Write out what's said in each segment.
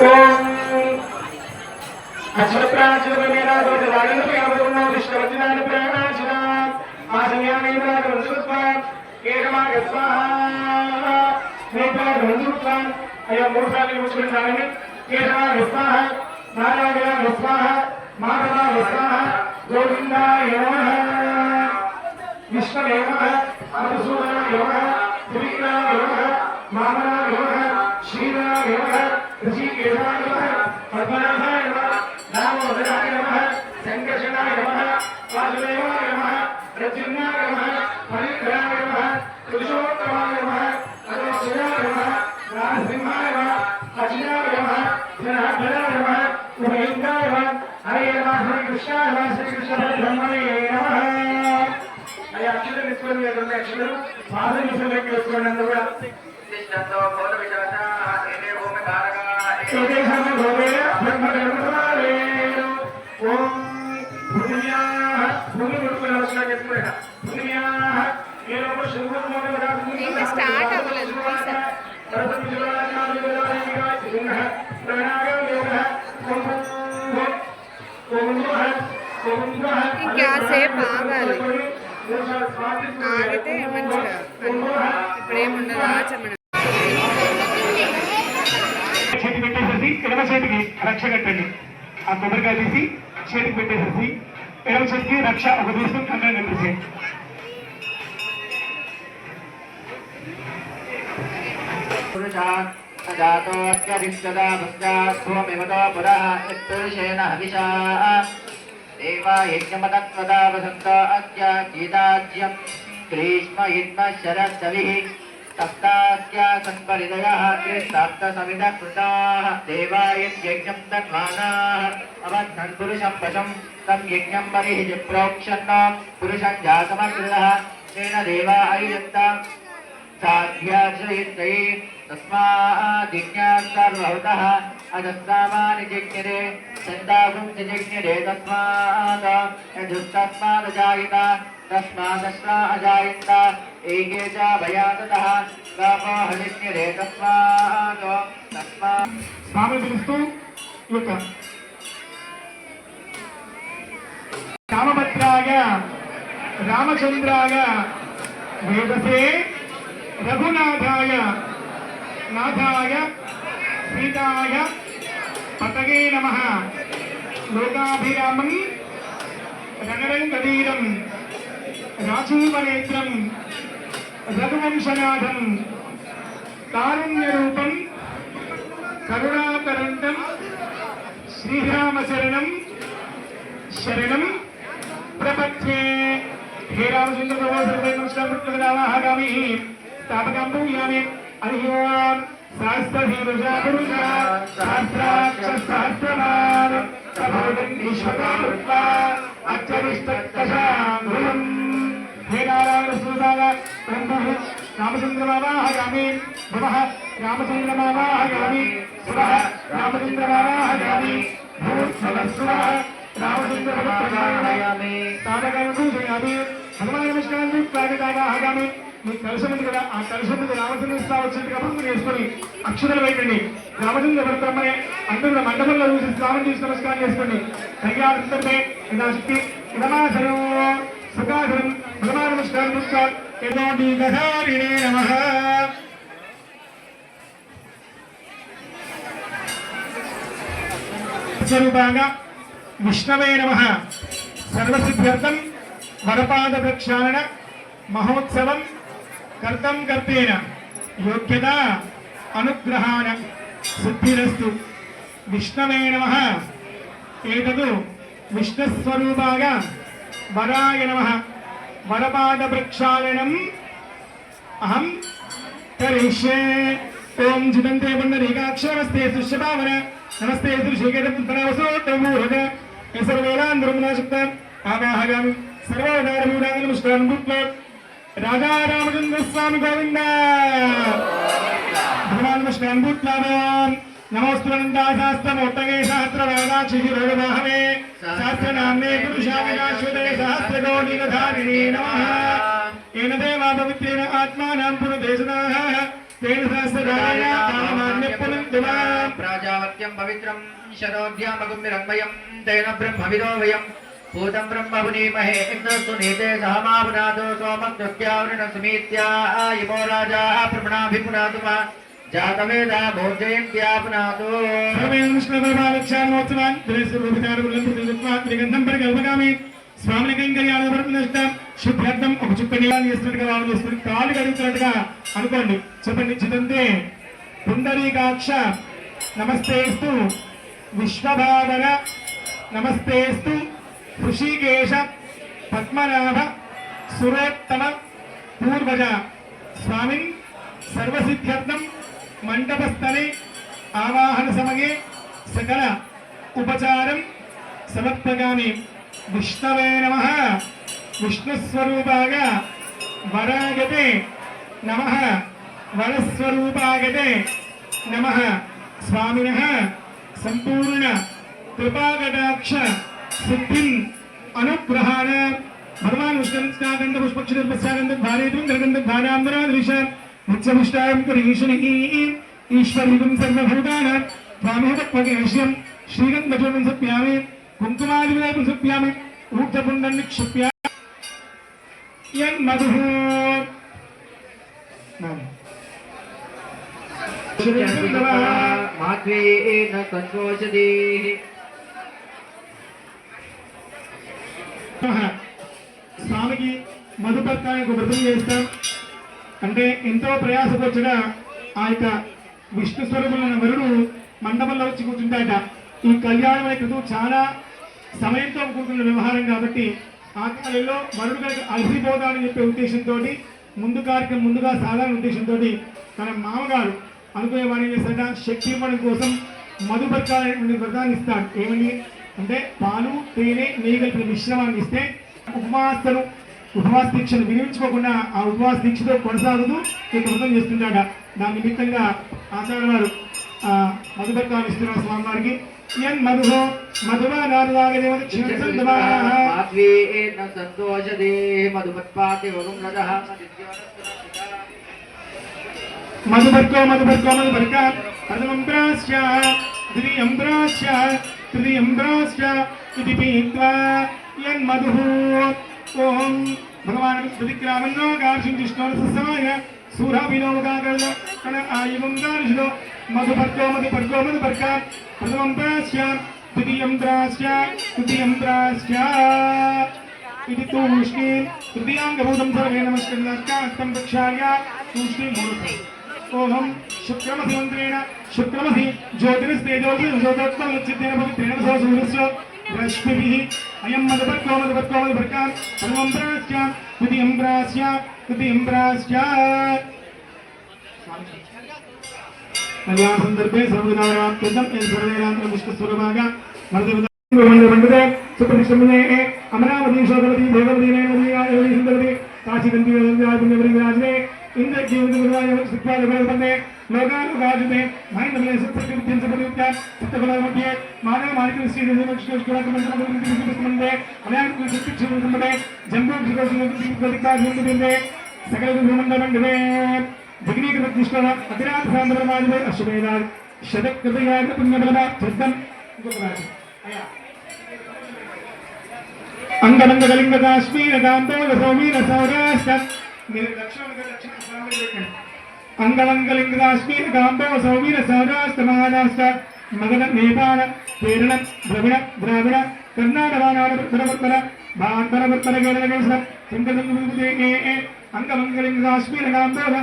ओम अक्षरप्राचर मेरा दो वाणि के अवगुण विष्णुवचनान प्राणाचना आसन्यानि प्रागुणस्वा केरमा स्वाहा नेता गंधुत्वा अय मूर्तानि मुस्लिमानि केरमा स्वाहा नारायण स्वाहा माधव स्वाहा गोविंदाय नमः विष्णवे नमः मधुसूदनाय नमः त्रिविक्रमाय नमः वामनाय नमः श्रीराय नमः ऋषिकेशाय नमः पद्मनाभाय नमः दामोदराय नमः संकर्षणाय नमः वासुदेवाय नमः प्रद्युम्नाय नमः परित्राय नमः पुरुषोत्तमाय नमः अगस्त्याय नमः नरसिंहाय नमः अजिताय नमः धनाधनाय नमः उभयंगाय नमः हरे नमः हरे कृष्ण ब्रह्मणे नमः अय अक्षर निस्वरण यदुन्ने अक्षर पाद निस्वरण निस्वरण अंदर तिष्ठतो बोध विचारा एने भूमि कारका एने हम भोगे ब्रह्म कर्मधारे ओम भूमिया भूमि मुट्टुला नमस्कार केसुकोंडा भूमिया ये लोग शुभ मोने बता भूमि स्टार्ट अవ్వలేదు सरस्वती विजयाना विजयाना सिंह प्रणाम योगा क्या సేపు ఆగాలి ఆగితే మంచిగా ఇప్పుడేముండదు ఆచమన చేతి పెట్టేసేసి ఎడమ చేతికి రక్ష కట్టండి ఆ కొబ్బరికాయ తీసి చేతికి పెట్టేసేసి ఎడమ చేతికి రక్ష ఒక తీసుకుని కంగా కట్టేసేయండి देवा यज्ञमदत्वदा वसन्त अद्य गीताज्यं ग्रीष्म इद्म शरद्रविः सप्ताद्या संपरिदयः त्रिसप्तसमिदः कृताः देवायज्ञं तन्मानाः अवद्धन् पुरुषं पशं तं यज्ञं परिहि प्रोक्षन् पुरुषं जातमकृतः तेन देवा अयन्तां साध्याश्रयित्यै तस्मादिज्ञाः सर्वभूतः अजस्सामानि जिज्ञरे चन्दागुं जिज्ञरे तस्मात् यजुस्तस्मादजायत तस्मादश्रा अजायन्त एके च भयाततः कामः जिज्ञरे तस्मात् స్వామి పిలుస్తూ ఈ యొక్క రామభద్రాయ రామచంద్రాయ వేదసే రఘునాథాయ నాథాయ సీతాయ పతగే నమః లోకాభిరామం రణరంగవీరం రాజీవనేత్రం రఘువంశనాథం కారుణ్యరూపం కరుణాకరంతం శ్రీరామశరణం శరణం ప్రపద్యే हे रामचंद्र प्रभो सर्वैर्नमस्कारामि स्थापकं पूजयामि हरिः ओं सहस्रधीरुषा पुरुषः सहस्राक्षसहस्रवान् सभोगं ईश्वरः अक्षरिष्टकशाम् हे नारायण सुदाय प्रभुः रामचन्द्रमावाहयामि भवः रामचन्द्रमावाहयामि सुरः रामचन्द्रमावाहयामि भूत्सवस्वः रामचन्द्रमावाहयामि तारकं पूजयामि हनुमान नमस्कार प्रागतावाहयामि మీ కలశం ఉంది కదా ఆ కలశం మీద రామచంద్ర స్వామి వచ్చినట్టుగా భక్తులు చేసుకొని అక్షరాలు వేయండి రామచంద్ర వ్రతమనే అందరూ మండపంలో చూసి స్నానం చేసి నమస్కారం చేసుకోండి సంజ్ఞాంతమే యథాశక్తి నమాసనం సుఖాసనం హనుమాన నమస్కారం నమస్కారం యథోడి గధారిణే నమః స్వరూపాంగా విష్ణవే నమః సర్వసిద్ధ్యర్థం వరపాద ప్రక్షాళన మహోత్సవం कर्तम कर्तेन योग्यता अनुग्रहाण सिद्धिरस्तु विष्णवे नमः एतदु विष्णुस्वरूपाय वराय नमः वरपाद प्रक्षालनम् अहं करिष्ये ओम जिदन्ते पुण्डरीकाक्षरस्ते सुष्यपावन नमस्ते श्रीकेतपुत्रवसोत्तमूर्ध सर्वेलान्दरुमनाशक्त आवाहयामि सर्वोदारमूलानि नमस्कारं कृत्वा राजा रामचंद्र स्वामी गोविंद भगवान नमस्कार नमोस्तुनंदा सहस्त्रमोत्तगे सहस्रवादाक्षिरोगवाहवे सहस्रनाम्ने पुरुषाविनाश्वते सहस्रकोटिधारिणे नमः येन देवा पवित्रेण आत्मानां पुरुदेशनाः तेन सहस्रधारया कामान्य पुनन्तिमां प्राजावत्यं శ్రీయం పవిత్రం శరోధ్యామగుమిరంగయం తేన బ్రహ్మవిదో వయం భూతం బ్రహ్మ పునీమహే ఇంద్రస్తు నీతే సహమాపునాదో సోమం దుఃఖ్యావృణ సుమీత్యా ఇమో రాజా ప్రమణాభిపునాతుమ జాతవేద భోజయంత్యాపునాతో సర్వేణ విష్ణుర్భావక్షామోత్సవాన్ త్రిగంధం పరికల్పగామి స్వామిని కైంకర్యాలవర్తనష్ట శుద్ధార్థం ఒక చుక్క నీళ్ళు చేస్తున్నట్టుగా వాళ్ళు చేస్తున్న కాలు కడుగుతున్నట్టుగా అనుకోండి చెప్పండి చిదంతే పుండరీకాక్ష నమస్తేస్తు విశ్వభావన నమస్తేస్తు ఋషికేశ పద్మనాభ సురోత్తమ పూర్వజ స్వామిన్ సర్వసిద్ధ్యర్థం మండపస్థలే ఆవాహన సమయే సకల ఉపచారం సమర్పయామి విష్ణవే నమః విష్ణుస్వరూపాయ వరాగతే నమః వరస్వరూపాగతే నమః స్వామినః సంపూర్ణ కృపాకటాక్ష సిద్ధిం అనుగ్రహాణ భగవాన్ విష్ణుస్నాగంధ పుష్పక్షిర్పశ్చాగంధ ధారేతుం గరగంధ ధారాంబరాదృశ నిత్యముష్టాయం కరీషణి ఈశ్వరీం సర్వభూతానాం స్వామిహృతపగేశ్యం శ్రీగంధజోమం సప్యామి కుంకుమాదివిలేపం సప్యామి ఊర్ధపుండం నిక్షిప్య యన్మధుః మాధ్వేన సంతోషదే స్వామికి మధుపర్కానికి వ్రతం చేస్తాం అంటే ఎంతో ప్రయాసపరిచిన ఆ యొక్క విష్ణు స్వరూపమైన వరుడు మండపంలో వచ్చి కూర్చుంటాట. ఈ కళ్యాణం అనే క్రతువు చాలా సమయంతో కూడుకున్న వ్యవహారం కాబట్టి ఆ కాలంలో వరుడు కనుక అలసిపోతాడని చెప్పే ఉద్దేశంతో ముందు కార్యక్రమం ముందుగా సాధారణ ఉద్దేశంతో తన మామగారు అనుకునే వాడు ఏం చేస్తాడ శక్తి ఇవ్వడం కోసం మధుపర్కాలనేటువంటి వ్రతాన్ని ఇస్తాడు. ఏమని అంటే పాలు తేనె నెయ్యి కలిపిన మిశ్రమాన్ని ఇస్తే ఉపవాస దీక్షను వినియోగించుకోకుండా ఆ ఉపవాస దీక్షతో కొనసాగుతూ ఈ వ్రతం చేస్తుంటాడ. దాని నిమిత్తంగా ఆచార్య వారు మధుపర్కాలు ఇస్తున్నారు స్వామివారికి. మధుహో మధువా సంతోషదే మధుపత్పాతి మధుపర్కో మధుపర్కో మధుపర్క ప్రథమం ప్రాస్య ద్వితీయం ప్రాస్య తృతీయం ప్రాస్య ఇది పీత్వా యన్మధుః ఓం భగవాన్ ప్రతిక్రామన్నో గార్షిం జిష్ణోరసమాయ సూరాభిలోకాగర్ల కణ ఆయువం గార్షిలో మధుపర్కో మధుపర్కో మధుపర్క ప్రథమం ప్రాస్య ద్వితీయం ప్రాస్య తృతీయం ప్రాస్య ఇది తూష్ణి తృతీయాంగభూతం సర్వే నమస్కృత్యం ప్రక్షాళ్య తూష్ణి మూఢం. ఓం శుక్రమసి మంత్రేణ శుక్రమసి జ్యోతిరస్తేజోతిర్జ్యోతోత్పలచ్చిత్తేన పవిత్రేణ సహ సూర్యస్య రశ్మిభిః అయం మధుపర్కో మధుపర్కో మధుపర్క ప్రథమం ప్రాస్య ద్వితీయం ప్రాస్య తృతీయం ప్రాస్య. కళ్యాణ సందర్భే సర్వనారాయణాత్మకం సర్వేనాత్మ విష్ణుస్వరూపాగా మండపే సుప్రతిష్టమే అమరావతి శోభవతి భగవతి నయనవతి సుందరవతి కాశీగంధి రాజనే ఇంద్రజీవనే లోకాలుగాజుతే మహేంద్రమే సుప్రతిష్ఠించబడుతా చిత్తబలమధ్యే మానవ మానిక శ్రీదేవక్షుష్కులకమంత్రమందే అలయాకు సుప్రతిష్ఠించబడే జంబూ శ్రీకోశికాశించబడే సకల బ్రహ్మండమండవే భగ్నీకృష్ణ అతిరాత సాంద్రమాజే అశ్వమేధార్ శతకృతయాగ పుణ్యబలమ సిద్ధం. అంగమంగలింగ కాశ్మీర కాంబోగ సౌమీర సౌరాష్ట్ర అంగమంగలింగ కాశ్మీర కాంబోగ సౌమీర సౌరాష్ట్ర మహారాష్ట్ర మగధ నేపాళ కేరళ ద్రవిడ ద్రావిడ కర్ణాటక భారతవర్తన కేరళ అంగమంగలింగ కాశ్మీర కాంబోగ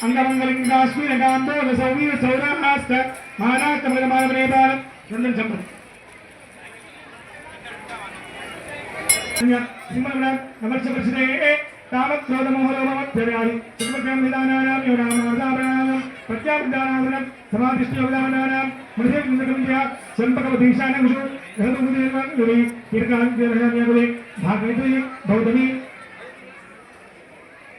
అంగమంగలింగ కాశ్మీర కాంబోగ సౌమీర సౌరాష్ట్ర మహారాష్ట్ర మగధ నేపాళ రెండు చెప్పండి. నమస్కృష్ణే తామక్రోధమోహలోమధ్యరాది సుఖమగ్రమిదానానాం యోనామాదానాం ప్రత్యాపదానాం సమాధిష్ఠయోదానాం మృదేంద్రకవిద్య సంపకవదీశానక్షు రహదుముదేవే కీర్కాంతిరహణ్యగులే భాగవతి బౌద్ధమి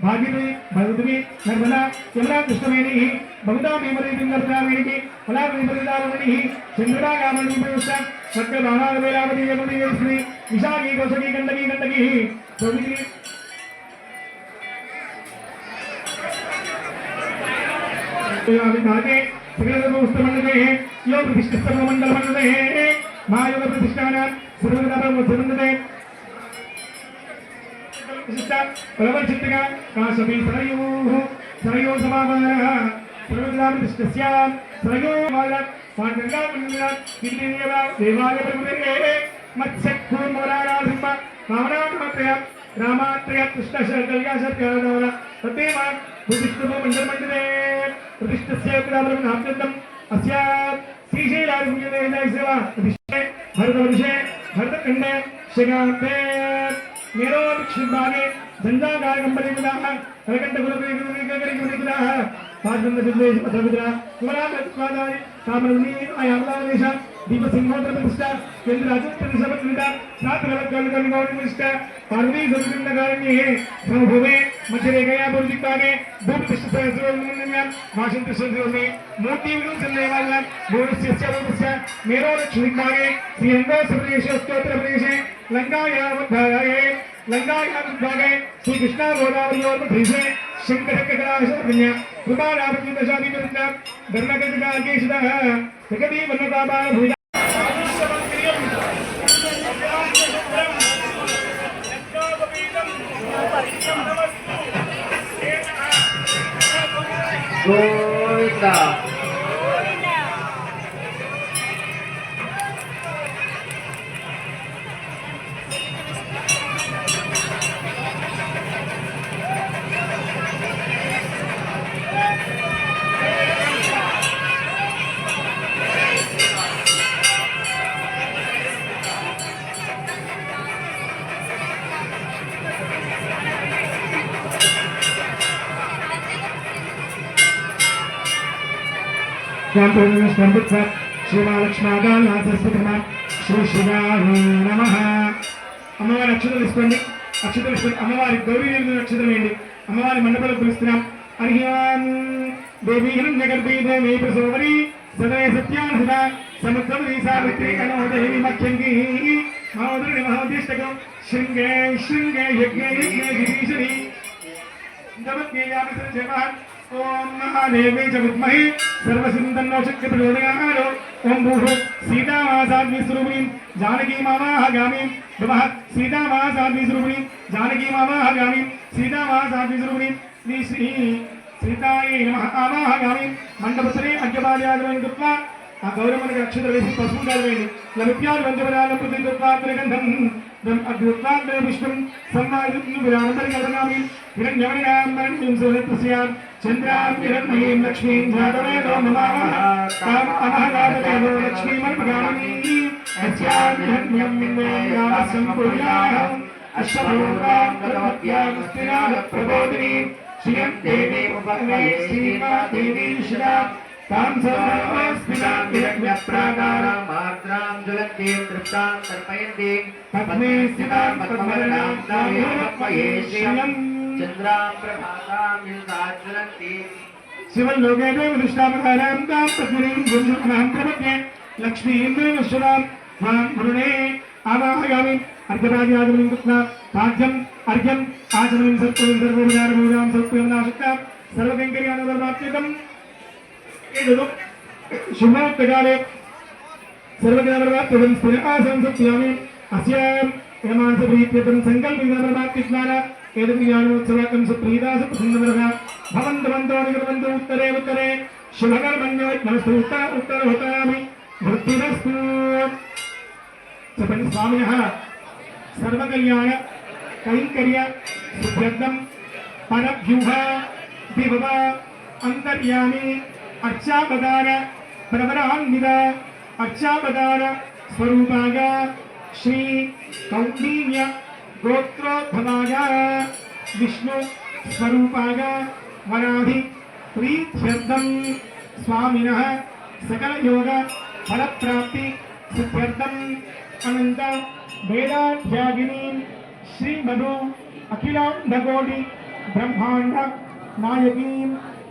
భాగ్యమే భగవతి నర్మదా యమునా కృష్ణవేణి బహుదా భీమరేంద్రవేణికి ఫలాభీమరిదారమణి చంద్రభాగామణి ప్రవేశ సత్య బాణావేలావతి యముని శ్రీ విశాఖీ కోశకీ గండకీ గండకీ ప్రవృత్తి భాగే सकलदोस्तमण्डले यो प्रतिष्ठितमण्डलमण्डले मायोग प्रतिष्ठान सर्वदाब्रह्मचरन्दते प्रवचित्तका काशपि सरयो समापनः सर्वदाब्रह्मचस्य सरयो मालक पाण्डंगा मंडल किन्नेव देवालय प्रभुते मत्स्यकूर्मोरारासिंह कामनात्रय रामात्रय कृष्णशकल्याशत्यादवल तदेव प्रतिष्ठितो मंडलमण्डले प्रतिष्ठस्य ब्रह्मणाभ्यन्तम् अस्य श्रीशैलादिसेवा प्रतिष्ठे भरतवर्षे भरतखण्डे शिगान्ते मेरोदक्षिणभागे झञ्झागारकम्बलिकुलाः कलकण्ठकुलकुलाः पादबन्धसिद्धेशपथविद्रा कुमलात्वादाय कामरुणी आयामलादेश दीपसिंहोत्र प्रतिष्ठा केन्द्राजप्रतिशपत्रिता सात्रवत्कलकलिगौरप्रतिष्ठा पार्वती सवितुण्डकारिण्ये समभूमे मध्यरेखया भूतिकागे भूप्रतिष्ठितसर्वमन्यं वाशिन्तसर्वमे मूर्तिविनुसन्देवालय भूरस्य रूपस्य मेरोदक्षिणभागे श्रीरङ्गोत्सवप्रदेशे लङ्कायावद्धाये लङ्कायावद्भागे श्रीकृष्णा गोदावरीयोर्मध्ये शङ्करकटाशरण्य कृपालाभूतशादिवृन्द धर्मकटकाकेशितः जगती वल्लभाभूया गोविंदा श्रीमालक्ष्मादासस्वतमा श्री शिवाय नमः అమ్మవారి అక్షతలు తీసుకోండి అక్షతలు తీసుకొని అమ్మవారి గౌరీ నక్షత్రం వేయండి అమ్మవారి మండపంలో పిలుస్తున్నాం అర్హ్యాం దేవీ హిరణ్యగర్భీ దేవీ ప్రసోవరి సదయ సత్యానుసుత సముద్రవరీ సావిత్రి కనోదేవి మఖ్యంకి మహోదరుని మహోద్దిష్టకం శృంగే శృంగే యజ్ఞే యజ్ఞే గిరీశరి నమస్యేయామి సర్వజమః ओम महादेवे च विद्महे सर्वसिंधन्नो शक्ति प्रचोदयात् ओम भूः सीतामासाद्मि स्वरूपिणीं जानकी मामाहगामिं नमः सीतामासाद्मि स्वरूपिणीं जानकी मामाहगामिं सीतामासाद्मि स्वरूपिणीं श्री सीतायै नमः आमाहगामिं मंडपसरे अग्यपाद्यादिवं कृत्वा आ गौरवमणि अक्षत्र वेसी पशुं कालवेणि लमित्यादि पंचपदालं प्रतिकृत्वाग्रगन्धं दम् अद्भुत्वाग्रे विष्णुं सम्मानितं विरामपरिकल्पयामि हिरण्यवर्णां सुरतस्यां चन्द्रां हिरण्मयीं लक्ष्मीं जातवेदो नमामः ताम् अमहगातवेदो लक्ष्मीमर्पगामिनी अस्यां हिरण्यं रामस्यं पुर्याहम् अश्वभूतां गतवत्यां स्थिराः प्रबोधिनीं श्रियं देवी उपगमे श्रीमादेवी शिरा तां सर्वस्मिनां हिरण्यप्राकारां मात्रां ज्वलन्तीं तृप्तां तर्पयन्तीं पद्मे स्थितां पद्मवर्णां दायोपये श्रियं चन्द्रां प्रभातां युगाज्वलन्तीं शिवल्लोके देवदुष्टामकारां तां पद्मिनीं गुञ्जुमहं प्रपद्ये लक्ष्मीं देवश्वरां मां वरुणे आवाहयामि अर्घ्यपाद्यादिवं कृत्वा पाद्यम् अर्घ्यम् आचमनं सत्त्वं सर्वोपचारपूजां सत्त्वं नाशक्तां सर्वकैङ्कर्यानुवर्वाप्यकम् एतदु शुभोक्तकाले सर्वज्ञानप्रभात्वं स्थिरासनं सत्यामि अस्यां यमांसप्रीत्यतं सङ्कल्पितप्रभात्तिस्नान एतद्ज्ञानोत्सवकं सुप्रीदास प्रसन्नवरः भवन्तवन्तो निगमन्तु उत्तरे उत्तरे शुभकर्मण्यो नमस्तु उत्तरोत्तरामि वृद्धिरस्तु सपनि स्वामिनः सर्वकल्याण कैङ्कर्य सिद्ध्यर्थं परव्यूह विभव अन्तर्यामि अर्चावतार प्रवरान्वित अर्चावतार स्वरूपाग श्री कौंडिन्य गोत्रोद्भवाग विष्णु स्वरूपाग वराधि प्रीत्यर्थं स्वामिनः सकल योग फल प्राप्ति सिद्ध्यर्थं अनंत वेदाध्यागिनी श्री मधु अखिलांडकोटि ब्रह्मांड नायकी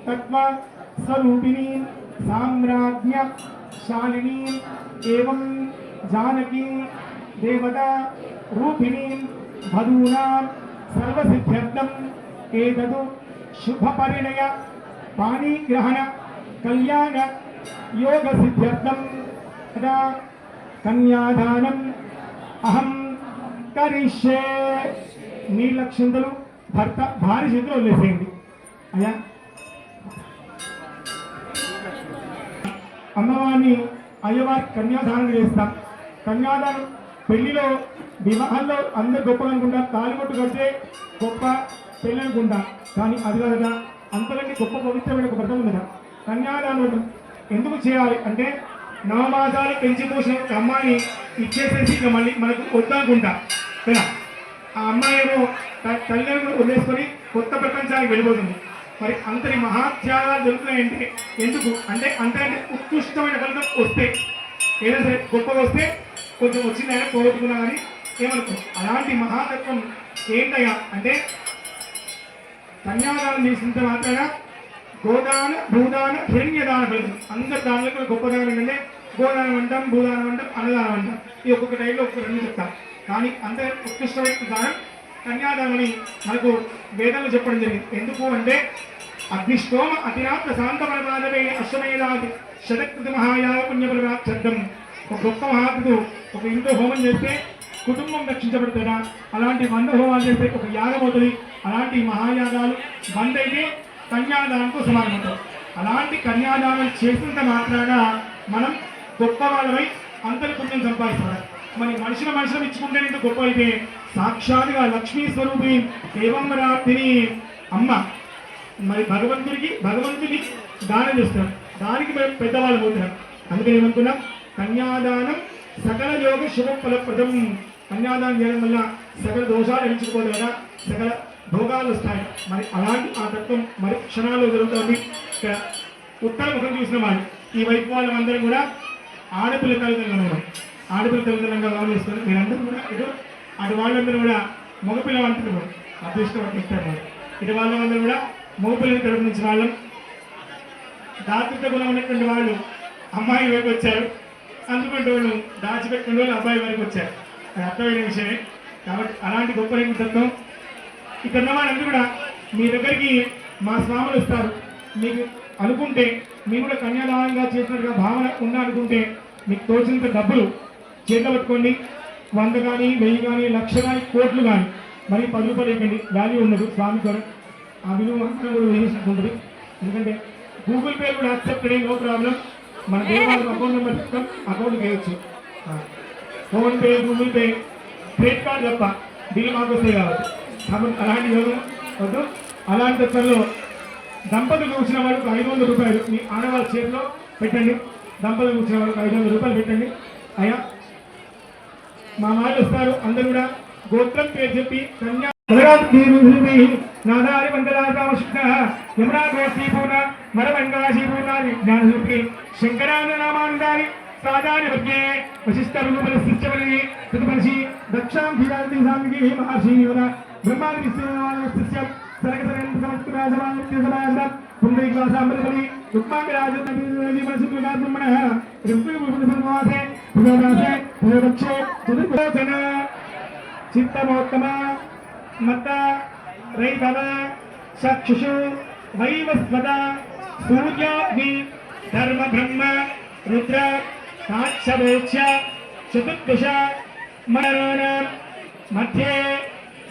तत्व स्वरूपिणी साम्राज्ञ शालिनी एवं जानकी देवता रूपिणी भदूनां सर्वसिद्ध्यर्थम् एतदु शुभ परिणय पाणिग्रहण कल्याण యోగ సిద్ధ్యర్థం తదా కన్యాదానం అహం కరిష్యే. మీ లక్ష్యంతలు భర్త భార్య చేతిలో వదిలేసేయండి. అయ్యా అమ్మవారిని అయ్యవారి కన్యాదానం చేస్తాం. కన్యాదానం పెళ్లిలో వివాహాల్లో అందరు గొప్పగా అనుకుంటాం, తాలిబొట్టు కడితే గొప్ప పెళ్ళి అనుకుంటాం. కానీ అది కదా అంతకంటే గొప్ప పవిత్రమైన ఒక వ్రతం ఉంది. కన్యాదానం వ్రతం ఎందుకు చేయాలి అంటే నవమాసాలు పెంచి పోసిన ఒక అమ్మాయిని ఇచ్చేసేసి ఇక మళ్ళీ మనకు వద్దనుకుంటా కదా. ఆ అమ్మాయి ఏమో తల్లిదండ్రులు వదిలేసుకొని కొత్త ప్రపంచానికి వెళ్ళిపోతుంది. మరి అంతటి మహాత్యాగాలు జరుగుతున్నాయంటే ఎందుకు అంటే అంతకంటే ఉత్కృష్టమైన ఫలితం వస్తే ఏదైనా సరే గొప్పగా వస్తే కొంచెం వచ్చిందని పోగొట్టుకున్నా కానీ ఏమనుకో. అలాంటి మహాతత్వం ఏంటయ్యా అంటే కన్యాదానం చేసినంత మాత్రాన గోదాన భూదాన హిరణ్యదాన ఫలితం. అందరి దానిలో గొప్ప దానం ఏంటంటే గోదానం అంటాం, భూదానం అంటాం, అన్నదానం అంటాం. ఈ ఒక్కొక్క టైంలో ఒక్కొక్క రెండు చెప్తాం. కానీ అంత ఉత్కృష్టమైన దానం కన్యాదానమని మనకు వేదంలో చెప్పడం జరిగింది. ఎందుకు అంటే అగ్నిష్టోమ అతిరాత్ర శాంతపరమాదవే అశ్వమేధాది శతకృతి మహాయాగ పుణ్యపరమార్థం. ఒక గొప్ప మహాత్ముడు ఒక ఇంట్లో హోమం చేస్తే కుటుంబం రక్షించబడుతుందా? అలాంటి 100 హోమాలు చేస్తే ఒక యాగం అవుతుంది. అలాంటి మహాయాగాలు 100 అయితే కన్యాదానంతో సమానమవుతాయి. అలాంటి కన్యాదానం చేసినంత మాత్రాన మనం గొప్ప వాళ్ళమై అంతరి పుణ్యం సంపాదిస్తాం. మరి మనుషులు ఇచ్చుకుంటే ఇంత గొప్ప అయితే సాక్షాత్గా లక్ష్మీ స్వరూపి దేవంబరాత్రిని అమ్మ మరి భగవంతుని దానం చేస్తారు. దానికి మేము పెద్దవాళ్ళు పోతున్నాం. అందుకని ఏమనుకున్నాం కన్యాదానం సకల యోగ శుభ ఫలప్రదం. కన్యాదానం చేయడం వల్ల సకల దోషాలు ఎంచుకోవాలి కదా, సకల భోగాలు వస్తాయి. మరి అలాంటి ఆ తత్వం మరి క్షణాల్లో జరుగుతుంది. ఇక్కడ ఉత్తర ముఖం చూసిన వాళ్ళు ఈ వైపు వాళ్ళందరం కూడా ఆడపిల్ల తల్లిదండ్రులు ఉన్నాం. ఆడపిల్ల తల్లిదండ్రులుగా గమనిస్తున్నారు. మీరందరూ కూడా ఇటు అటు వాళ్ళందరూ కూడా మగపిల్ల వంతులు అదృష్టం ఇస్తారు. ఇటు వాళ్ళందరూ కూడా మగపిల్లని తరపు నుంచి వాళ్ళం దాతృత్వ గుణం ఉన్నటువంటి వాళ్ళు అమ్మాయి వైపు వచ్చారు. అందుకుంటే వాళ్ళు దాచిపెట్టిన వాళ్ళు అబ్బాయి వైపు వచ్చారు. అది అర్థమైన విషయమే. కాబట్టి అలాంటి గొప్ప తత్వం ఇక్కడ ఉన్న వాళ్ళందరూ కూడా మీ దగ్గరికి మా స్వాములు వస్తారు. మీకు అనుకుంటే మీరు కూడా కన్యాదానంగా చేసినట్టుగా భావన ఉన్నా అనుకుంటే మీకు తోచినంత డబ్బులు చేతిలో పట్టుకోండి. 100 కానీ 1000 కానీ 1,00,000 కానీ కోట్లు కానీ మరి 10 రూపాయలు ఇవ్వండి. వాల్యూ ఉండదు స్వామి కూడా ఆ విలువ అంతా కూడా వేసుకుంటుంది. ఎందుకంటే గూగుల్ పే కూడా యాక్సెప్టెడ్, నో ప్రాబ్లం. మన దేవాలయం అకౌంట్ నెంబర్ చెప్తాం, అకౌంట్ వేయచ్చు. PhonePe, Google pay, credit card తప్ప బిల్లు మాకు వస్తాయి కాబట్టి. కాబట్టి అలాంటి యోగం వద్దు. అలాంటి తత్వంలో దంపతులు కూర్చున్న వాళ్ళకు 500 రూపాయలు మీ ఆడవాళ్ళ చేతిలో పెట్టండి. దంపతులు కూర్చున్న వాళ్ళకి 500 రూపాయలు పెట్టండి. అయ్యా మా వాళ్ళు వస్తారు. అందరూ కూడా గోత్రం పేరు చెప్పి కన్యా నాదారి మండలాశుద్ధ యమునా గోష్ఠీపూర్ణ మరమంగాశీపూర్ణాన్ని జ్ఞానసూపి శంకరానామానుదాని సాధాని వర్గే వశిష్ట రూపలశిష్యవలి ప్రతిపరిషి దక్షాం ధీరాది సాంగి మహర్షి యువన బ్రహ్మాది విశ్వనామస్య సరకసరేంద్ర సంస్కృతాసమానిత్య సమాజ పుండరీకాసామృతబలి రుక్మాంగరాజనబి మనసుకుగా బ్రహ్మణః రుక్మిభూషణసన్వాసే భుజోదాసే భుజోదక్షే చతుర్భోజన చిత్తమోత్తమ మత రైతవ చక్షుషు వైవస్వత సూర్యాగ్ని ధర్మ బ్రహ్మ రుద్ర సాక్షవేక్ష చతుర్దశ మరణ మధ్యే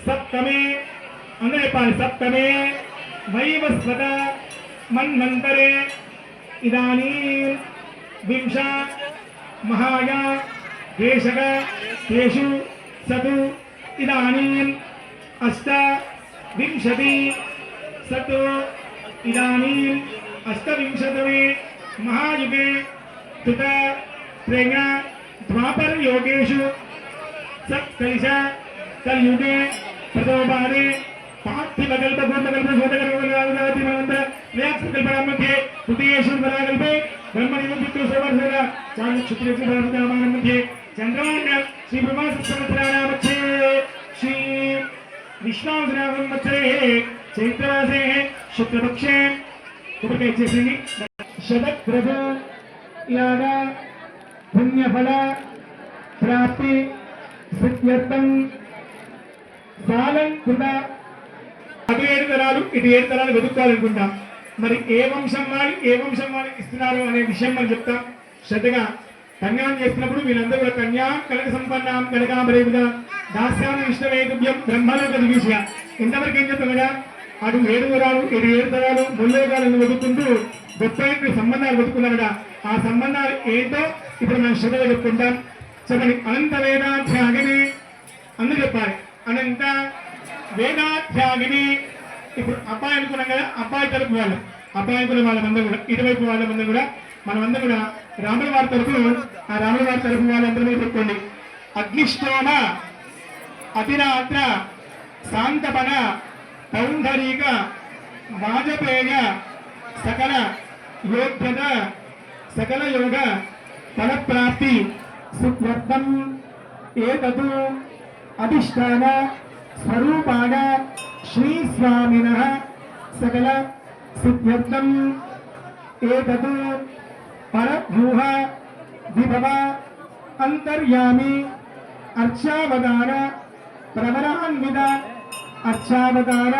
సప్తమే అందరి సప్తమే వైవస్వత మన్వంతరే ఇదానీం వింశ మహాయ దేశక తేషు సతు ఇదానీం అష్టవింశతి సతు ఇదానీం అష్టవింశతమే మహాయుగే తుత త్రేణ ద్వాపర యోగేషు సత్కలిశ కలియుగే ప్రథమపాదే పార్థివకల్ప పూర్ణకల్ప శోధకల్ప వ్యాప్తకల్పనాमध्ये తృతీయేషు పరాకల్పే బ్రహ్మనిర్మితృ సోవర్ధన చాక్షుత్రేషు భారతనామానमध्ये చంద్రమాండ శ్రీ బ్రహ్మ సంవత్సరానాमध्ये శ్రీ విష్ణునామ సంవత్సరే చైత్రమాసే శుక్లపక్షే కొబ్బరికాయ ఇచ్చేసింది. శతగ్రహ యాగ పుణ్యఫల ప్రాప్తి సిద్ధ్యర్థం సాలంకృత అటు 7 తరాలు ఇటు 7 తరాలు వెతుక్కోవాలనుకుంటాం. మరి ఏ వంశం వాళ్ళకి ఇస్తున్నారు అనే విషయం మనం చెప్తాం. శ్రద్ధగా కన్యాన్ని చేస్తున్నప్పుడు వీళ్ళందరూ కూడా కన్యా కనక సంపన్నాం కనకాంబరేవిగా దాస్యాన్ని విష్ణవేదుభ్యం బ్రహ్మలోక దివిషయ. ఇంతవరకు ఏం చెప్తాం కదా, అటు 7 తరాలు ముల్లోకాలను వెతుకుంటూ 30 సంబంధాలు వెతుకున్నాం కదా. ఆ సంబంధాలు ఏంటో ఇప్పుడు మనం శ్రద్ధగా చెప్పుకుంటాం. చెప్పండి. అనంత వేదాధ్యాగిని అందరూ చెప్పాలి. అనంత వేదాధ్యాగిని. ఇప్పుడు అబ్బాయి అనుకున్నాం కదా, అబ్బాయి తరపు వాళ్ళందరూ కూడా ఇటువైపు వాళ్ళందరూ కూడా మనమందరూ కూడా రాముల వారి తరపు వాళ్ళందరూ చెప్పుకోండి. అగ్నిష్టోమ అతిరాత్ర శాంతపన పౌండరీక వాజపేయ సకల యోగ్యత సకల యోగ ఫలప్రాప్తి సుఖ్యర్థం ఏతదు అధిష్టాన స్వరూపాణ శ్రీ స్వామినః సకల సిద్ధ్యర్థం ఏతదు పరభూహ విభవ అంతర్యామి అర్చావతార ప్రవరాన్విత అర్చావతార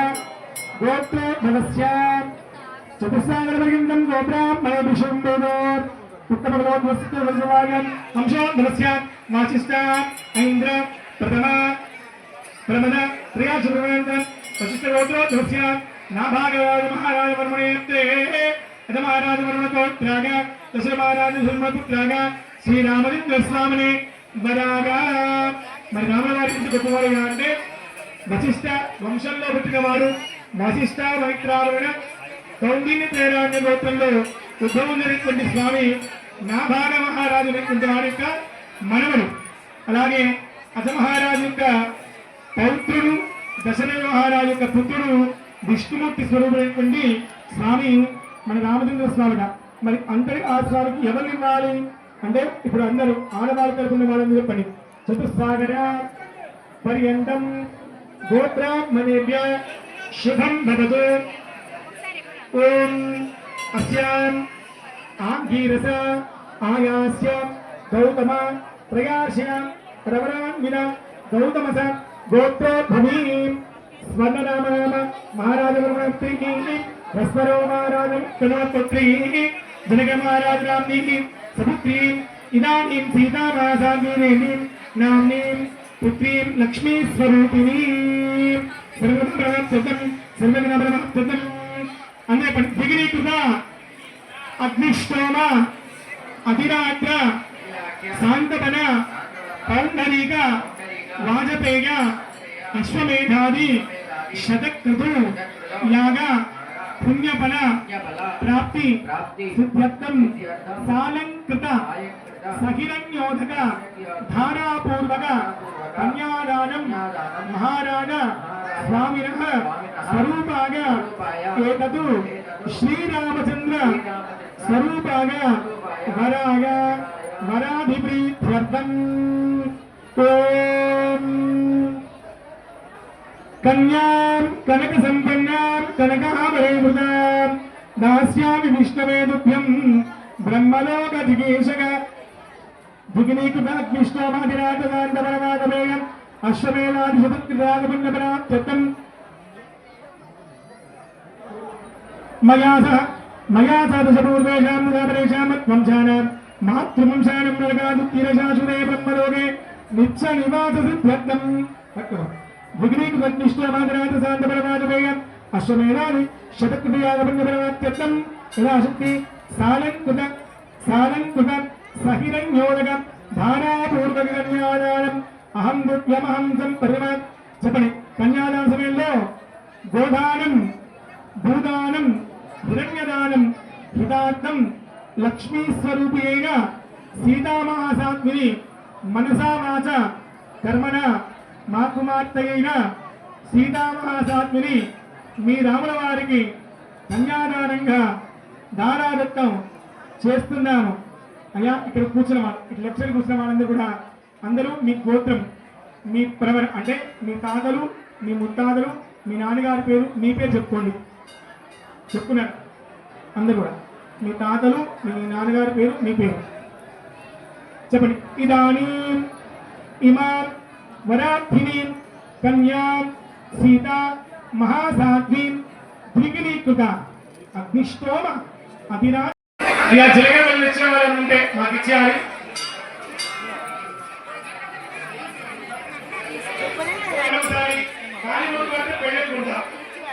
గోత్రోద్భవస్య చతుస్సాగరపర్యంతం గోబ్రాహ్మణేభిషం వేదో ఉత్తమభగవద్వస్తువాగం వంశోద్భవస్య వాసిష్ఠ ఐంద్ర ప్రమద ప్రియాసురవేంద్రం వశిష్ఠ గోత్రోద్భవస్య నాభాగరాజ మహారాజ వర్మణేత్రే మహారాజ వర్మణోత్రాగ దశర మహారాజ సుర్మపుత్రాగ శ్రీరామచంద్ర స్వామిని వరాగా. మరి రాముల వారి ఇంటి గొప్పవారు అంటే వశిష్ఠ వంశంలో పుట్టినవారు. వశిష్ఠ మైత్రాలైన కౌండిన్య ప్రేరాణ్య గోత్రంలో ఉద్భవించినటువంటి స్వామి నాభాగ మహారాజు అనేటువంటి వారి యొక్క మనవడు. అలాగే అజమహారాజు యొక్క పౌత్రుడు, దశరథ మహారాజు యొక్క పుత్రుడు, విష్ణుమూర్తి స్వరూపుడైనటువంటి స్వామి మన రామచంద్ర స్వామిగా. మరి అంతటి ఆ స్వామికి ఎవరు ఇవ్వాలి అంటే ఇప్పుడు అందరూ ఆడవాళ్ళు తరపున వాళ్ళని చెప్పండి. చతుస్సాగర పర్యంతం గోత్రాత్మనేభ్య శుభం భవతు. ఓం అస్యాం ఆంగీరస ఆయాస్య గౌతమ ప్రయాస్య ప్రవరాన్విన గౌతమస గోత్రోద్భవీం స్వర్ణనామ మహారాజవర్మణి రస్వరో మహారాజ కనోత్రీ జనక మహారాజ రామ్ని సపుత్రీ ఇదానీం సీతామాసాంగీరేణి నామ్నీం పుత్రీం లక్ష్మీ స్వరూపిణీ సర్వప్రభాప్తం అంటే దిగినీకృత అగ్నిష్టోమ అతిరాత్ర శాంతపన పౌండరీక వాజపేయ అశ్వమేధాది శతక్రతు యాగ పుణ్యఫల ప్రాప్తి సిద్ధ్యర్థం సాలంకృత సహిరణ్యోదక ధారాపూర్వక కన్యాదానం మహారాజ స్వామినః స్వరూపాయ ఏతదు శ్రీరామచంద్ర స్వరూపాయ వరాయ వరాధిప్రీత్యర్థం. ఓం కన్యాం కనక సంపన్నాం కనకాభరణమృతాం దాస్యామి విష్ణవేదుభ్యం బ్రహ్మలోక దిగేశక దిగ్నీకృతాగ్నిష్టోమాధిరాజదాంతపరమాగమేయం అశ్వమేధాధిపతిరాగపుణ్యపరాప్త్యర్థం మయా సహ దశపూర్వేషాం ముదాపరేషాం వంశానాం మాతృవంశానం నరకాదుత్తీరశాశ్వతే బ్రహ్మలోకే నిత్య నివాస సిద్ధ్యర్థం దిగ్నీకృతగ్నిష్టోమాధిరాజదాంతపరమాగమేయం అశ్వమేధాది శతకృతయాగపుణ్యపరాప్త్యర్థం యథాశక్తి సాలంకృత సహిరణ్యోదక ధారాపూర్వక కన్యాదానం అహం దుర్యమహం సంపరిమ. చెప్పండి. కన్యాదాన సమయంలో గోదానం, భూదానం, హిరణ్యదానం హితార్థం లక్ష్మీ స్వరూపి అయిన సీతామహాసాత్విని మనసా వాచ కర్మణ మా కుమార్తె అయిన సీతామహాసాత్విని మీ రాముల వారికి కన్యాదానంగా దారాదత్తం చేస్తున్నాము. అయ్యా ఇక్కడ కూర్చున్న వాళ్ళు, ఇట్లా లెఫ్ట్ సైడ్ కూర్చున్న వాళ్ళందరూ కూడా అందరూ మీ గోత్రం, మీ ప్రవర అంటే మీ తాతలు, మీ ముత్తాతలు, మీ నాన్నగారి పేరు, మీ పేరు చెప్పుకోండి. చెప్పుకున్నారు అందరూ కూడా. మీ తాతలు, మీ నాన్నగారి పేరు, మీ పేరు చెప్పండి. ఇదానీం ఇమాం వరార్థినీం కన్యాం సీతా మహాసాధ్వీం ద్విగుణీకృత అగ్నిష్టోమ అభినా ఇలా జలగడ వాళ్ళు ఇచ్చిన వాళ్ళు ఉంటే మాకు ఇచ్చేయాలి. కాలిగొట్టు కంటే పెళ్ళెట్టుకుంటా,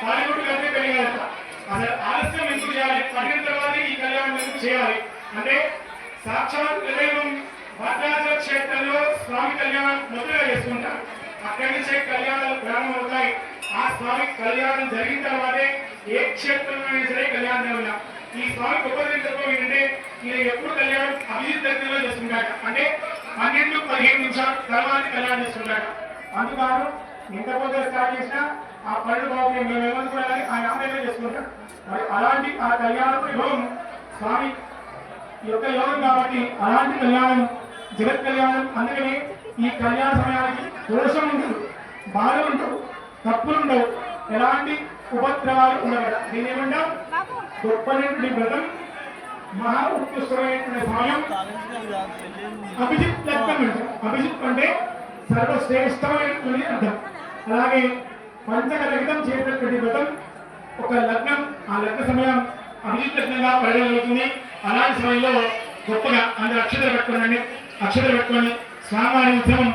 కాలిగొట్టు కంటే పెళ్లి కలుగుతా. అసలు ఆలస్యం ఎందుకు చేయాలి? పడిన తర్వాత ఈ కళ్యాణం ఎందుకు చేయాలి అంటే సాక్షాత్ దైవం భద్రాచల క్షేత్రంలో స్వామి కళ్యాణం మొదలుగా చేసుకుంటారు. అక్కడి నుంచే కళ్యాణాలు ప్రారంభమవుతాయి. ఆ స్వామి కళ్యాణం జరిగిన తర్వాతే ఏ క్షేత్రంలో సరే కళ్యాణం జరుగుతాం. ఈ స్వామి గొప్పది చెప్పంటే ఈయన ఎప్పుడు కళ్యాణం అభిజిత్ దగ్గరలో చేసుకుంటాడు అంటే 12-15 నిమిషాల తర్వాత కళ్యాణం చేసుకుంటాడు. అందుకని ఎంత పొద్దు స్టార్ట్ చేసినా ఆ పళ్ళు బాబు మేము ఏమనుకోవాలని ఆయన ఆమెలో చేసుకుంటాడు. మరి అలాంటి ఆ కళ్యాణం యోగం స్వామి యొక్క యోగం కాబట్టి అలాంటి కళ్యాణం జగత్ కళ్యాణం. అందుకని ఈ కళ్యాణ సమయానికి దోషం ఉండదు, బాధ ఉండవు, తప్పులు ఉండవు, ఎలాంటి ఉపద్రవాలు ఉండవు. దీని ఏమన్నా గొప్పటి వ్రతం మహా ఉత్కృష్టమైనటువంటి సమయం అభిజిత్ లగ్నం అంటే అభిజిత్ అంటే సర్వశ్రేష్టమైనటువంటి అర్థం. అలాగే పంచక లగ్నం చేసినటువంటి వ్రతం ఒక లగ్నం, ఆ లగ్న సమయం అభిజిత్ లగ్నంగా పరిగణించబడుతుంది. అలాంటి సమయంలో గొప్పగా అందరూ అక్షతలు పెట్టుకోండి. అక్షతలు పెట్టుకొని స్వామివారి ఉత్సవం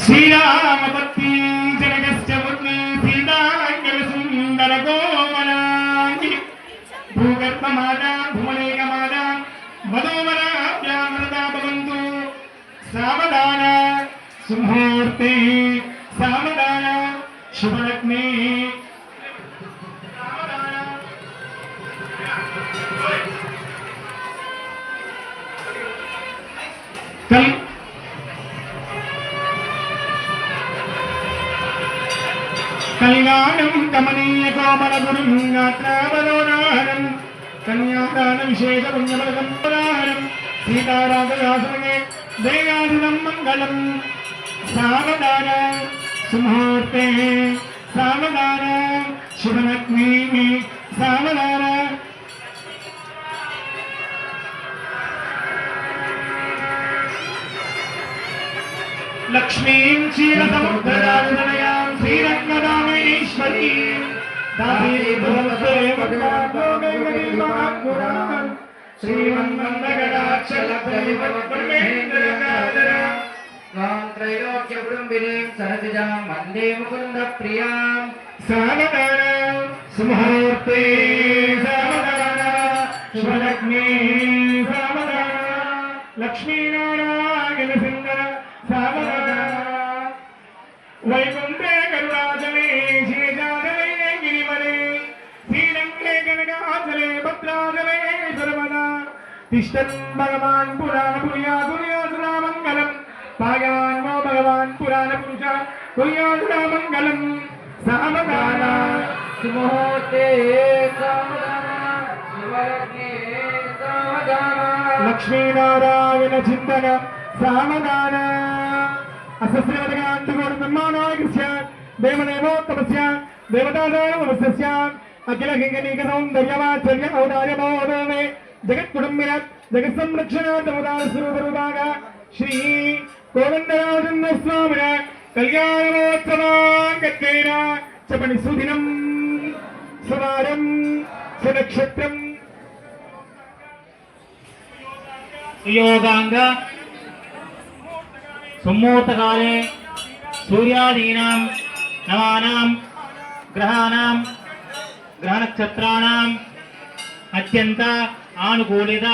శ్రీరామపత్ని జనకస్య పుత్ని సీతాంగల సుందర గోమనాంగి భూగర్భమాత భువనేకమాత వధూవరాభ్యామృతా భవంతు సావధాన సుముహూర్తే సావధాన శుభలగ్నే కళ్యాణం కమనీయ కోమల గురుంగాత్రావలోనాహరం కన్యాదాన విశేష పుణ్యఫలసంపదాహరం సీతారామదాసనే దేయాదినం మంగళం సావధాన సుముహూర్తే సావధాన శుభలగ్నే సావధాన లక్ష్మీం క్షీరసముద్రరాజనయాం శ్రీరంగదామేశ్వరీం దాసీభవత్సేవకామోగైర్మహాపురాణం శ్రీమన్మందగడాక్షలబ్ధవిభవబ్రహ్మేంద్రకాదరా త్వాం త్రైలోక్యకుటుంబినీం సరసిజాం వందే ముకుంద ప్రియాం సావధాన సుముహూర్తే సావధాన శుభలగ్నే సావధాన లక్ష్మీనారాయణ సుందర సావధాన వైకుంఠే కరుణాచలే శేషాచలే గిరివలే శ్రీరంగే కనకాచలే భద్రాచలే సర్వదా తిష్టన్ భగవాన్ పురాణ పుర్యాదుర్యాసురా మంగళం పాయాన్మో భగవాన్ పురాణ పురుష పుర్యాసురా మంగళం సావధాన సుముహూర్తే సావధాన శుభలగ్నే సావధాన లక్ష్మీనారాయణ చింతన సావధాన అసస్యవదగాంతుగోర్మానాయకస్య దేవదేవోత్తమస్య దేవతాదేవమస్య అఖిల హింగనీక సౌందర్యవాచర్య ఔదార్యమోదమే జగత్కుటుంబిన జగత్సంరక్షణార్థముదార స్వరూపరూపాగ శ్రీ కోదండరాజన్న స్వామిన కళ్యాణమోత్సవాంగత్వేన చెప్పండి. సుదినం సువారం సునక్షత్రం సుయోగాంగ సుముహూర్తకాలే సూర్యాదీనాం నవానాం గ్రహాణాం గ్రహనక్షత్రాణాం అత్యంత ఆనుకూలిత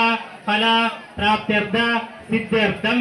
ఫల ప్రాప్త్యర్థ సిద్ధ్యర్థం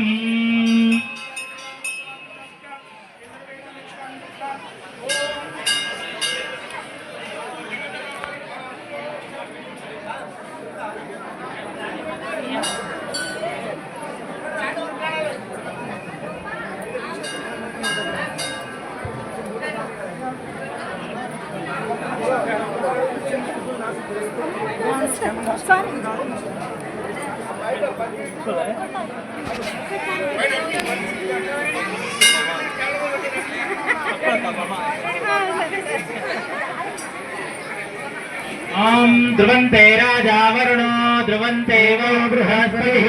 ఓం ధ్రువంతే రాజా వరుణో ధ్రువంతే వో బృహస్పతిః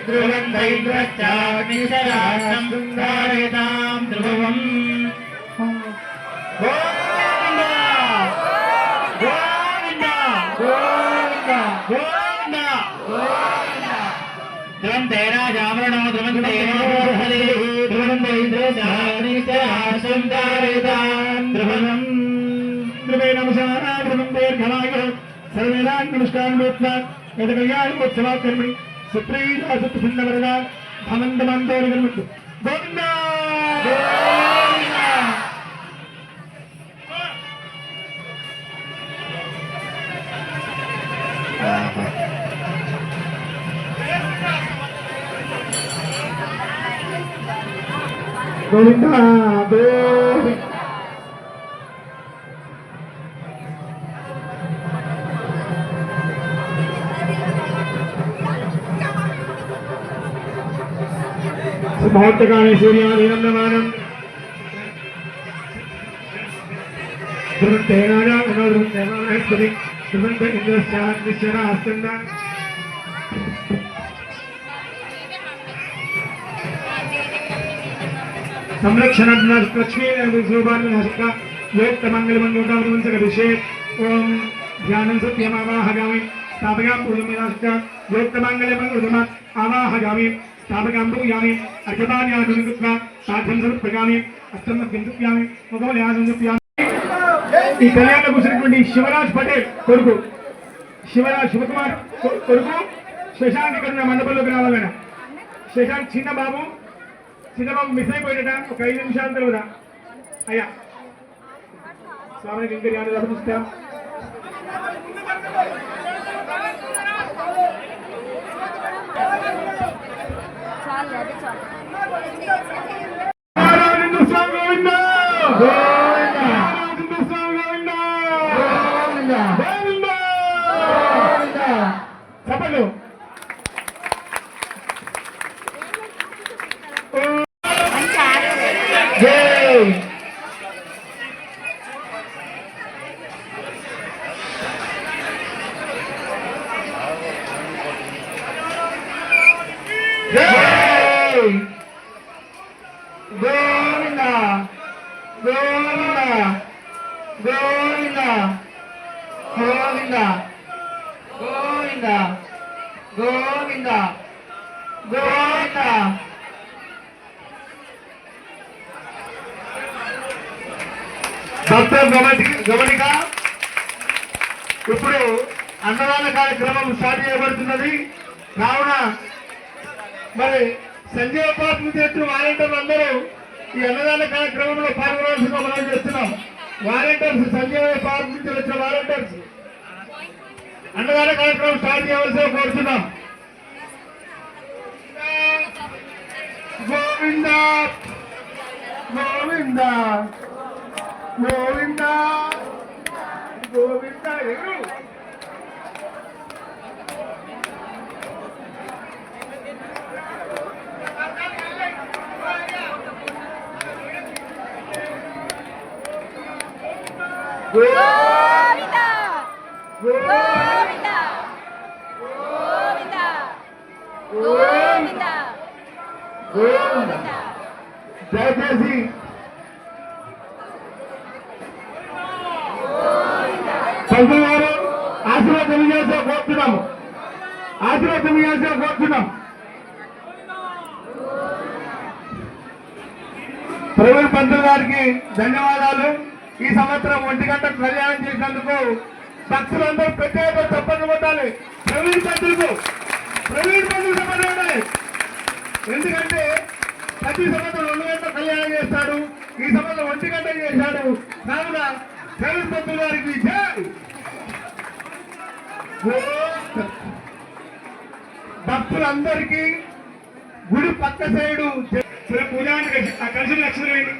ధ్రువంత ఇంద్రశ్చాగ్నిశరాశం ధారయతాం ధ్రువం. గోవింద గోవింద గోవింద గోవింద ధ్రువంతే రాజా వరుణో ధ్రువంతే వో బృహస్పతిః ధ్రువంత ఇంద్రశ్చాగ్నిశరాశం ధారయతాం ధ్రువం. ధ్రువే నమశానా ధ్రువం దీర్ఘమాయ సర్వేదాన్ నమస్కారం భూత్వా యత కళ్యాణోత్సవా కర్మణి సుప్రీతా సుప్రసన్నవరదా భమంతమంతోరిగర్మత్తు. గోవింద గోవింద గోవింద. ముహూర్తకాలే సూర్యాదీనం నమానం ధ్రువంతే రాజా ధ్రువంతే బృహస్పతి ధ్రువంత ఇంద్రశ్చాగ్నిశరాశం संरक्षण लक्ष्मी योक्त मंगल मंगोटावंशे ओम ध्यानं सत्यमावाहगामि स्थापयां पूर्णमेनाश्च योक्त मंगल मंगल आवाहगामि स्थापयां पूयामि अर्घपान्यासनं कृत्वा साध्यं समर्पयामि अष्टम बिन्दुप्यामि मुखमलयासं समर्पयामि. ఈ కళ్యాణం కూర్చున్నటువంటి శివరాజ్ పటేల్ కొడుకు శివకుమార్ కొడుకు శశాంక్ ఇక్కడ మండపంలోకి రావాలన్న. శశాంక్ చిన్నబాబు మిస్ అయిపోయేట ఒక 5 నిమిషాల తర్వాత అయ్యా స్వామికి ఇంకా సమర్పిస్తాం. చెప్పండి. గోవింద గోవింద గోవింద గోవింద గోవింద గోవింద గోవింద. భక్తుల గమనిక, ఇప్పుడు అన్నదాన కార్యక్రమం స్టార్ట్ చేయబడుతున్నది. కావున మరి సంజీవ పార్టీ చేస్తున్న వాలంటీర్లు అందరూ ఈ అన్నదాన కార్యక్రమంలో పాల్గొనాల్సిందిగా మనం చేస్తున్నాం. వాలంటీర్స్, సంజీవ పార్టీ నుంచి వచ్చిన వాలంటీర్స్ అన్నదాన కార్యక్రమం స్టార్ట్ చేయవలసిందిగా కోరుతున్నాం. గోవింద గోవింద గోవింద గోవింద. ఎవరు గోవింద గోవింద గోవింద గోవింద గోవింద. దయచేసి పంతులు గారు ఆశీర్వాదం చేసే కోరుతున్నాము. ఆశీర్వాదం చేసే కోరుతున్నాం. ప్రవీణ్ పంతులు గారికి ధన్యవాదాలు. ఈ సంవత్సరం 1 గంట కళ్యాణం చేసినందుకు భక్తులందరూ ప్రత్యేక తప్పని కొట్టాలి. ప్రవీణ్ పంతులు తప్పని ఉండాలి. ఎందుకంటే ప్రతి సంవత్సరం 2 గంటల కళ్యాణం చేస్తాడు. ఈ సంవత్సరం 1 గంట చేశాడు. కావున ప్రవీణ్ పంతులు గారికి జై. భక్తులందరికీ గుడి పక్క సైడు పూజానికి కలిసి లక్షలు వేయండి.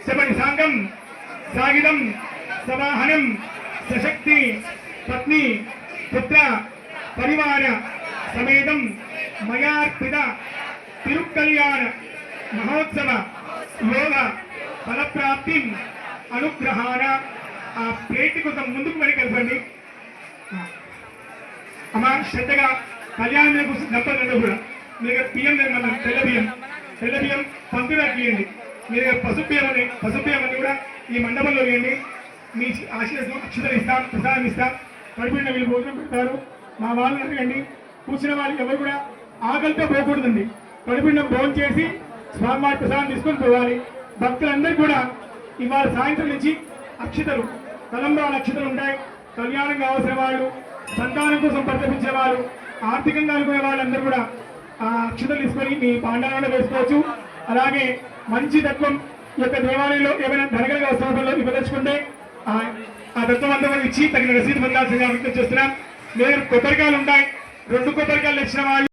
చెప్పండి. సాంగం సాగిదం సమాహనం సశక్తి పత్ని పుత్ర పరివార సమేతం మయార్పిత తిరుకల్యాణ మహోత్సవ యోగ ఫలప్రాప్తి అనుగ్రహాన ఆ ప్లేట్ కొంచెం ముందుకు పడి కలపండి అమ్మ శ్రద్ధగా కళ్యాణం దంపతులు కూడా మీరు బియ్యం మన తెల్ల బియ్యం పంపిణీ తీయండి మీరు పసుపు బియ్యం అని కూడా ఈ మండపంలో వేయండి మీ ఆశీర్వాదం అక్షతలు ఇస్తాం ప్రసాదం ఇస్తాం కడుపున వీళ్ళు భోజనం పెడతారు మా వాళ్ళని అడగండి కూర్చున్న వాళ్ళు ఎవరు కూడా ఆకలితో పోకూడదండి కడుపున భోజనం చేసి స్వామివారి ప్రసాదం తీసుకొని పోవాలి భక్తులందరూ కూడా ఇవాళ సాయంత్రం నుంచి అక్షతలు తలంబ్రాల అక్షతలు ఉంటాయి కళ్యాణం కావాల్సిన వాళ్ళు సంతానం కోసం పరితపించే వాళ్ళు ఆర్థికంగా అనుకునే వాళ్ళందరూ కూడా ఆ అక్షతలు తీసుకొని మీ పాండాలలో వేసుకోవచ్చు అలాగే మంచి తత్వం ఈ యొక్క దేవాలయంలో ఏమైనా ధనగలిగే అవసరంలో ఇవ్వదలుచుకుంటే ఆ తత్వం అంతా కూడా ఇచ్చి తగిన రసీదు పొందాల్సిందిగా విజ్ఞప్తి చేస్తున్నాం. మీరు కొబ్బరికాయలు ఉంటాయి 2 కొబ్బరికాయలు ఇచ్చిన వాళ్ళు